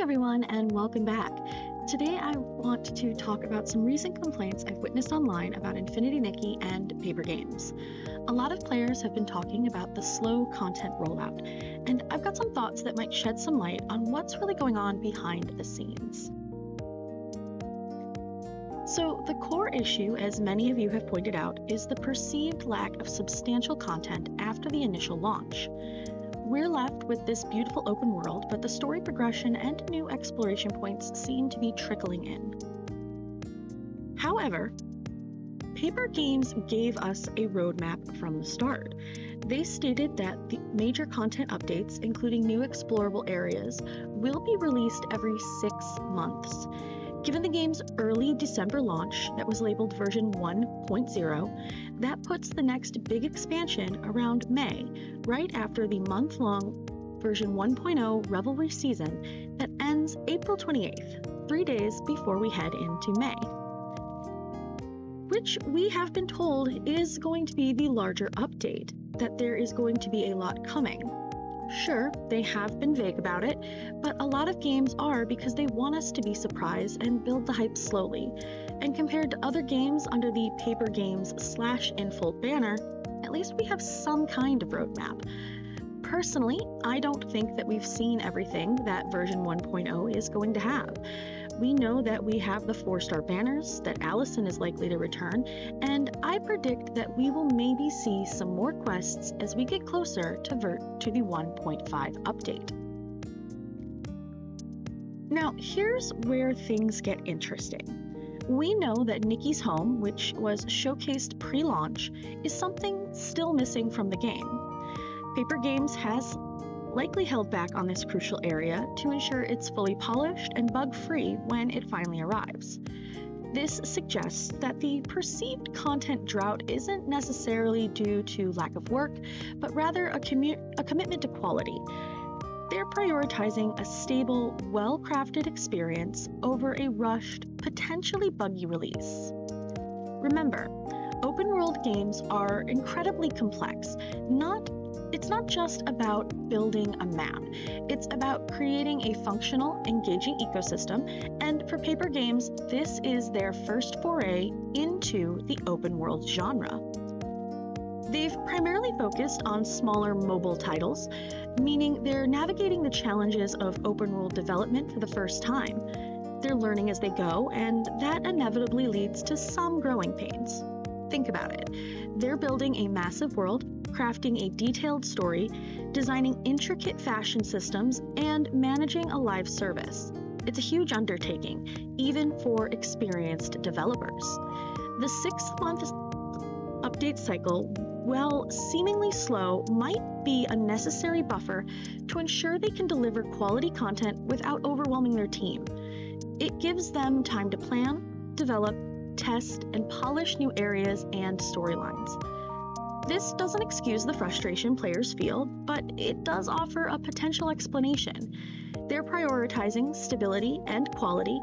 everyone, and welcome back. Today I want to talk about some recent complaints I've witnessed online about Infinity Nikki and Papergames. A lot of players have been talking about the slow content rollout, and I've got some thoughts that might shed some light on what's really going on behind the scenes. So, the core issue, as many of you have pointed out, is the perceived lack of substantial content after the initial launch. We're left with this beautiful open world, but the story progression and new exploration points seem to be trickling in. However, Papergames gave us a roadmap from the start. They stated that the major content updates, including new explorable areas, will be released every 6 months. Given the game's early December launch that was labeled version 1.0, that puts the next big expansion around May, right after the month-long version 1.0 Revelry season that ends April 28th, 3 days before we head into May. Which we have been told is going to be the larger update, that there is going to be a lot coming. Sure, they have been vague about it, but a lot of games are because they want us to be surprised and build the hype slowly. And compared to other games under the Papergames/Infold banner, at least we have some kind of roadmap. Personally, I don't think that we've seen everything that version 1.0 is going to have. We know that we have the 4-star banners, that Allison is likely to return, and I predict that we will maybe see some more quests as we get closer to the 1.5 update. Now, here's where things get interesting. We know that Nikki's home, which was showcased pre-launch, is something still missing from the game. Papergames has likely held back on this crucial area to ensure it's fully polished and bug-free when it finally arrives. This suggests that the perceived content drought isn't necessarily due to lack of work, but rather a commitment to quality. They're prioritizing a stable, well-crafted experience over a rushed, potentially buggy release. Remember, open-world games are incredibly complex. It's not just about building a map. It's about creating a functional, engaging ecosystem, and for Papergames, this is their first foray into the open world genre. They've primarily focused on smaller mobile titles, meaning they're navigating the challenges of open world development for the first time. They're learning as they go, and that inevitably leads to some growing pains. Think about it. They're building a massive world, crafting a detailed story, designing intricate fashion systems, and managing a live service. It's a huge undertaking, even for experienced developers. The 6-month update cycle, while seemingly slow, might be a necessary buffer to ensure they can deliver quality content without overwhelming their team. It gives them time to plan, develop, test, and polish new areas and storylines. This doesn't excuse the frustration players feel, but it does offer a potential explanation. They're prioritizing stability and quality,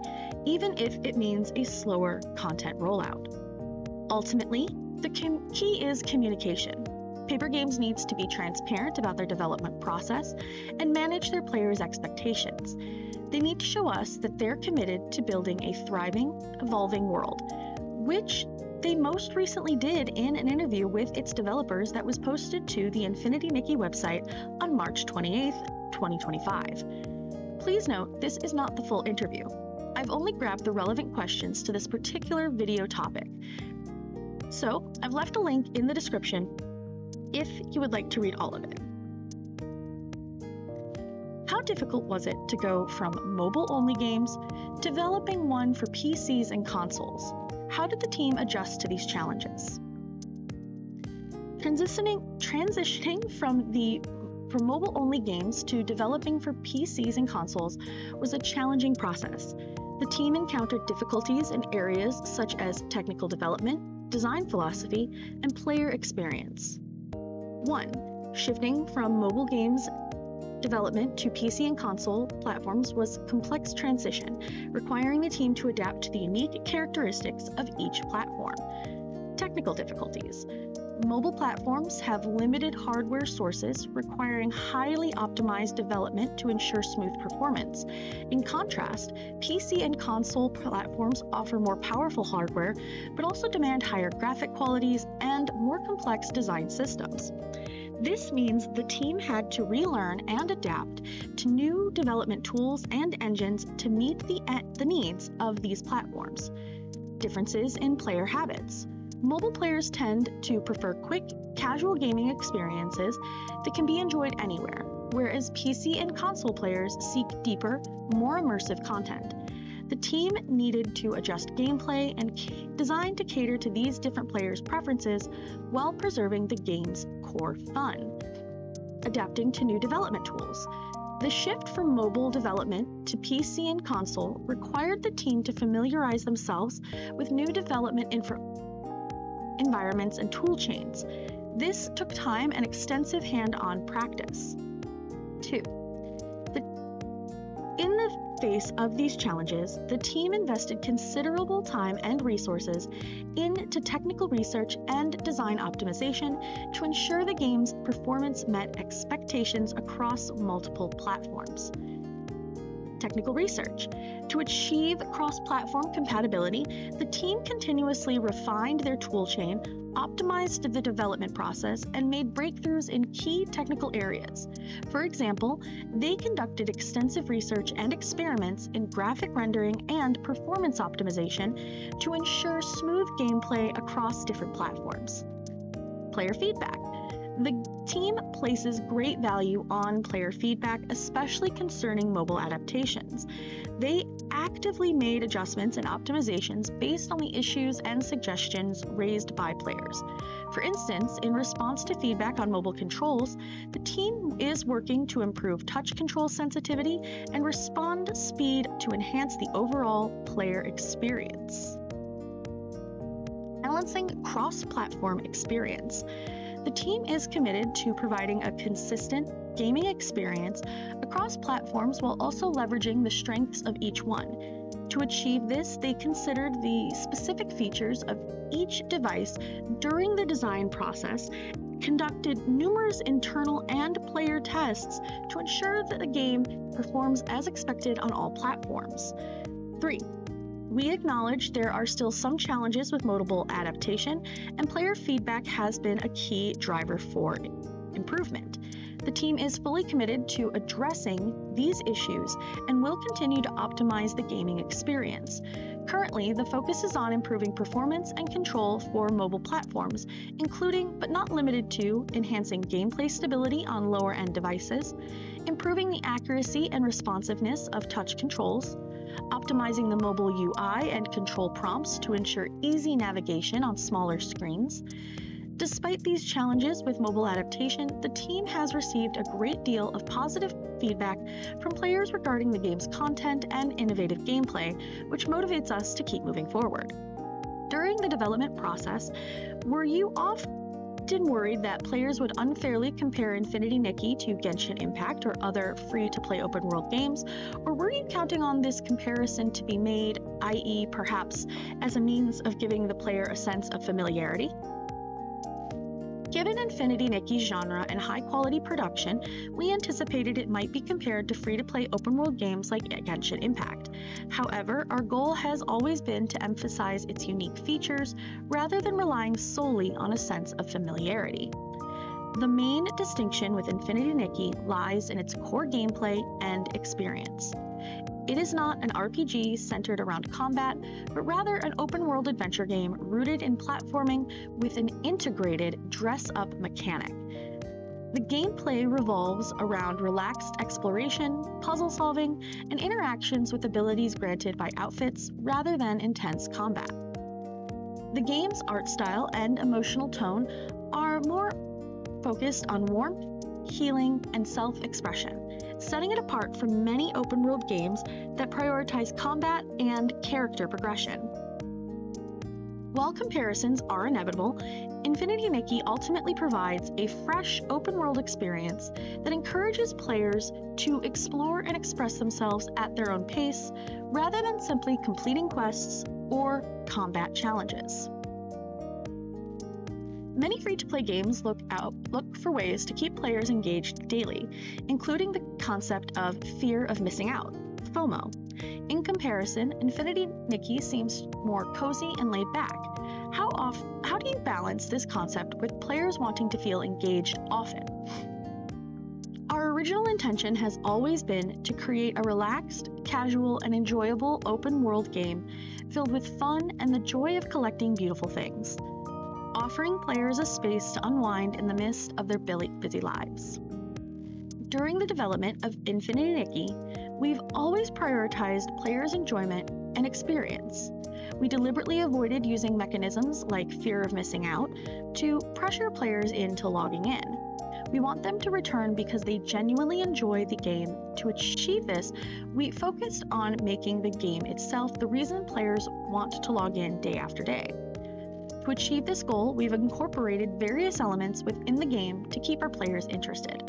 even if it means a slower content rollout. Ultimately, the key is communication. Papergames needs to be transparent about their development process and manage their players' expectations. They need to show us that they're committed to building a thriving, evolving world, which they most recently did in an interview with its developers that was posted to the Infinity Nikki website on March 28th, 2025. Please note, this is not the full interview. I've only grabbed the relevant questions to this particular video topic. So, I've left a link in the description if you would like to read all of it. How difficult was it to go from mobile-only games to developing one for PCs and consoles? How did the team adjust to these challenges? Transitioning from mobile-only games to developing for PCs and consoles was a challenging process. The team encountered difficulties in areas such as technical development, design philosophy, and player experience. 1. Shifting from mobile games development to PC and console platforms was a complex transition, requiring the team to adapt to the unique characteristics of each platform. Technical difficulties. Mobile platforms have limited hardware sources, requiring highly optimized development to ensure smooth performance. In contrast, PC and console platforms offer more powerful hardware, but also demand higher graphic qualities and more complex design systems. This means the team had to relearn and adapt to new development tools and engines to meet the needs of these platforms. Differences in player habits. Mobile players tend to prefer quick, casual gaming experiences that can be enjoyed anywhere, whereas PC and console players seek deeper, more immersive content. The team needed to adjust gameplay and design to cater to these different players' preferences while preserving the game's core fun. Adapting to new development tools. The shift from mobile development to PC and console required the team to familiarize themselves with new development environments and tool chains. This took time and extensive hand-on practice. 2. In the face of these challenges, the team invested considerable time and resources into technical research and design optimization to ensure the game's performance met expectations across multiple platforms. Technical research. To achieve cross-platform compatibility, the team continuously refined their toolchain, optimized the development process, and made breakthroughs in key technical areas. For example, they conducted extensive research and experiments in graphic rendering and performance optimization to ensure smooth gameplay across different platforms. Player feedback. The team places great value on player feedback, especially concerning mobile adaptations. They actively made adjustments and optimizations based on the issues and suggestions raised by players. For instance, in response to feedback on mobile controls, the team is working to improve touch control sensitivity and respond speed to enhance the overall player experience. Balancing cross-platform experience. The team is committed to providing a consistent gaming experience across platforms while also leveraging the strengths of each one. To achieve this, they considered the specific features of each device during the design process, conducted numerous internal and player tests to ensure that the game performs as expected on all platforms. 3. We acknowledge there are still some challenges with mobile adaptation, and player feedback has been a key driver for improvement. The team is fully committed to addressing these issues and will continue to optimize the gaming experience. Currently, the focus is on improving performance and control for mobile platforms, including but not limited to enhancing gameplay stability on lower-end devices, improving the accuracy and responsiveness of touch controls, optimizing the mobile UI and control prompts to ensure easy navigation on smaller screens. Despite these challenges with mobile adaptation, the team has received a great deal of positive feedback from players regarding the game's content and innovative gameplay, which motivates us to keep moving forward. During the development process, were you often worried that players would unfairly compare Infinity Nikki to Genshin Impact or other free-to-play open-world games, or were you counting on this comparison to be made, i.e., perhaps as a means of giving the player a sense of familiarity? Given Infinity Nikki's genre and high-quality production, we anticipated it might be compared to free-to-play open-world games like Genshin Impact. However, our goal has always been to emphasize its unique features rather than relying solely on a sense of familiarity. The main distinction with Infinity Nikki lies in its core gameplay and experience. It is not an RPG centered around combat, but rather an open-world adventure game rooted in platforming with an integrated dress-up mechanic. The gameplay revolves around relaxed exploration, puzzle solving, and interactions with abilities granted by outfits rather than intense combat. The game's art style and emotional tone are more focused on warmth, healing, and self-expression, setting it apart from many open-world games that prioritize combat and character progression. While comparisons are inevitable, Infinity Nikki ultimately provides a fresh open-world experience that encourages players to explore and express themselves at their own pace, rather than simply completing quests or combat challenges. Many free-to-play games look for ways to keep players engaged daily, including the concept of fear of missing out, FOMO. In comparison, Infinity Nikki seems more cozy and laid back. How do you balance this concept with players wanting to feel engaged often? Our original intention has always been to create a relaxed, casual, and enjoyable open-world game filled with fun and the joy of collecting beautiful things, offering players a space to unwind in the midst of their busy lives. During the development of Infinity Nikki, we've always prioritized players' enjoyment and experience. We deliberately avoided using mechanisms like fear of missing out to pressure players into logging in. We want them to return because they genuinely enjoy the game. To achieve this, we focused on making the game itself the reason players want to log in day after day. To achieve this goal, we've incorporated various elements within the game to keep our players interested.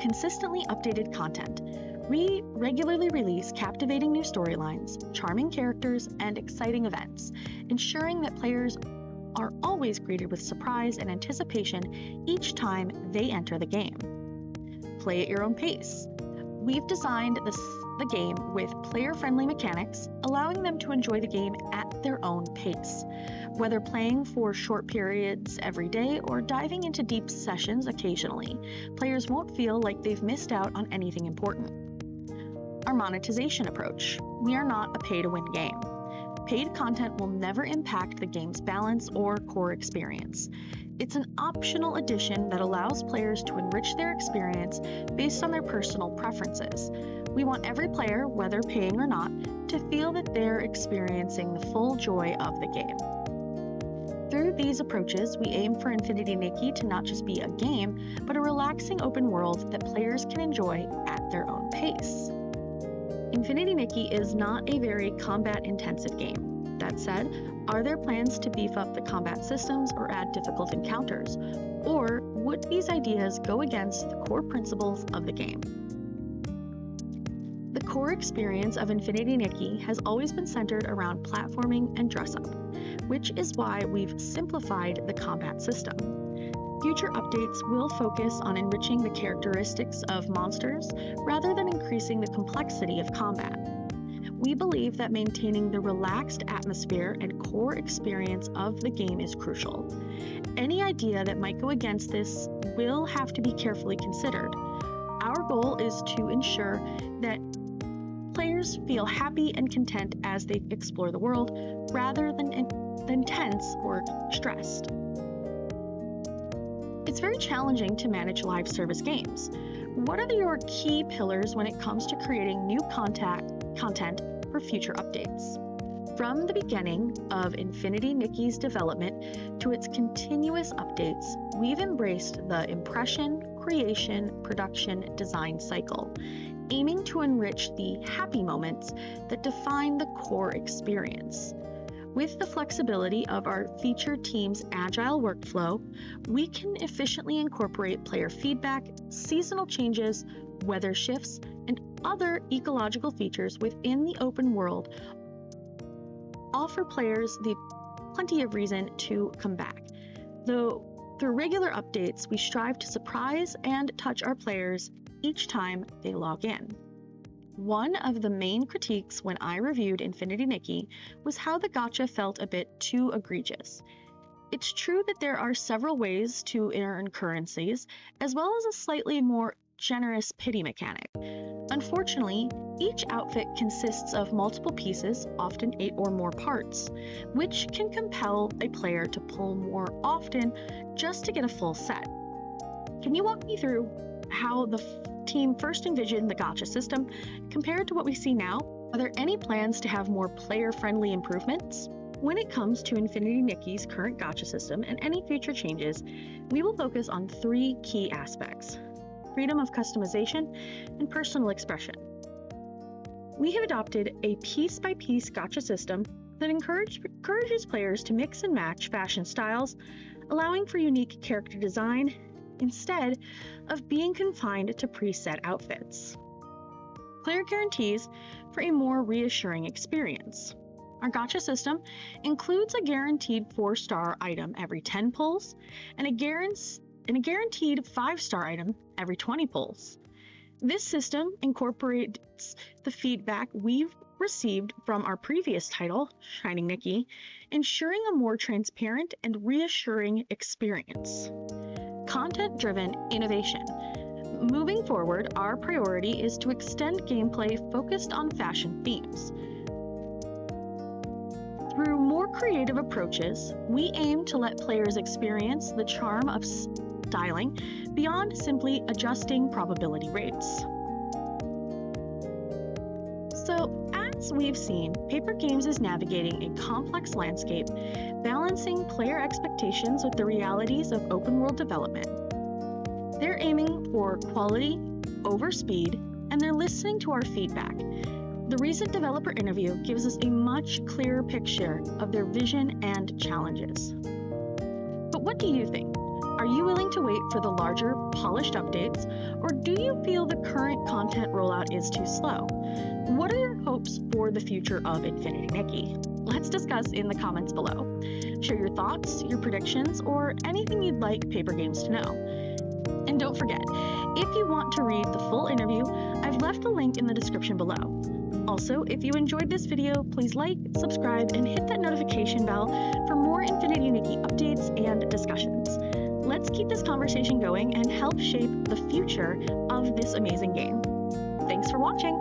Consistently updated content. We regularly release captivating new storylines, charming characters, and exciting events, ensuring that players are always greeted with surprise and anticipation each time they enter the game. Play at your own pace. We've designed the game with player-friendly mechanics, allowing them to enjoy the game at their own pace. Whether playing for short periods every day or diving into deep sessions occasionally, players won't feel like they've missed out on anything important. Our monetization approach. We are not a pay-to-win game. Paid content will never impact the game's balance or core experience. It's an optional addition that allows players to enrich their experience based on their personal preferences. We want every player, whether paying or not, to feel that they're experiencing the full joy of the game. Through these approaches, we aim for Infinity Nikki to not just be a game, but a relaxing open world that players can enjoy at their own pace. Infinity Nikki is not a very combat-intensive game. That said, are there plans to beef up the combat systems or add difficult encounters? Or would these ideas go against the core principles of the game? The core experience of Infinity Nikki has always been centered around platforming and dress-up, which is why we've simplified the combat system. Future updates will focus on enriching the characteristics of monsters rather than increasing the complexity of combat. We believe that maintaining the relaxed atmosphere and core experience of the game is crucial. Any idea that might go against this will have to be carefully considered. Our goal is to ensure that players feel happy and content as they explore the world rather than tense or stressed. It's very challenging to manage live service games. What are your key pillars when it comes to creating new content for future updates? From the beginning of Infinity Nikki's development to its continuous updates, we've embraced the impression, creation, production, design cycle, aiming to enrich the happy moments that define the core experience. With the flexibility of our feature team's agile workflow, we can efficiently incorporate player feedback, seasonal changes, weather shifts, and other ecological features within the open world, offer players plenty of reason to come back. Though through regular updates, we strive to surprise and touch our players each time they log in. One of the main critiques when I reviewed Infinity Nikki was how the gacha felt a bit too egregious. It's true that there are several ways to earn currencies, as well as a slightly more generous pity mechanic. Unfortunately, each outfit consists of multiple pieces, often 8 or more parts, which can compel a player to pull more often just to get a full set. Can you walk me through how the team first envisioned the gacha system compared to what we see now? Are there any plans to have more player-friendly improvements? When it comes to Infinity Nikki's current gacha system and any future changes, we will focus on 3 key aspects: freedom of customization and personal expression. We have adopted a piece-by-piece gacha system that encourages players to mix and match fashion styles, allowing for unique character design instead of being confined to preset outfits. Clear guarantees for a more reassuring experience. Our gacha system includes a guaranteed 4-star item every 10 pulls and a guaranteed 5-star item every 20 pulls. This system incorporates the feedback we've received from our previous title, Shining Nikki, ensuring a more transparent and reassuring experience. Content-driven innovation. Moving forward, our priority is to extend gameplay focused on fashion themes. Through more creative approaches, we aim to let players experience the charm of styling beyond simply adjusting probability rates. So, as we've seen, Papergames is navigating a complex landscape, balancing player expectations with the realities of open-world development. They're aiming for quality over speed, and they're listening to our feedback. The recent developer interview gives us a much clearer picture of their vision and challenges. But what do you think? Are you willing to wait for the larger, polished updates, or do you feel the current content rollout is too slow? What are your hopes for the future of Infinity Nikki? Let's discuss in the comments below. Share your thoughts, your predictions, or anything you'd like Papergames to know. And don't forget, if you want to read the full interview, I've left a link in the description below. Also, if you enjoyed this video, please like, subscribe, and hit that notification bell for more Infinity Nikki updates and discussions. Let's keep this conversation going and help shape the future of this amazing game. Thanks for watching!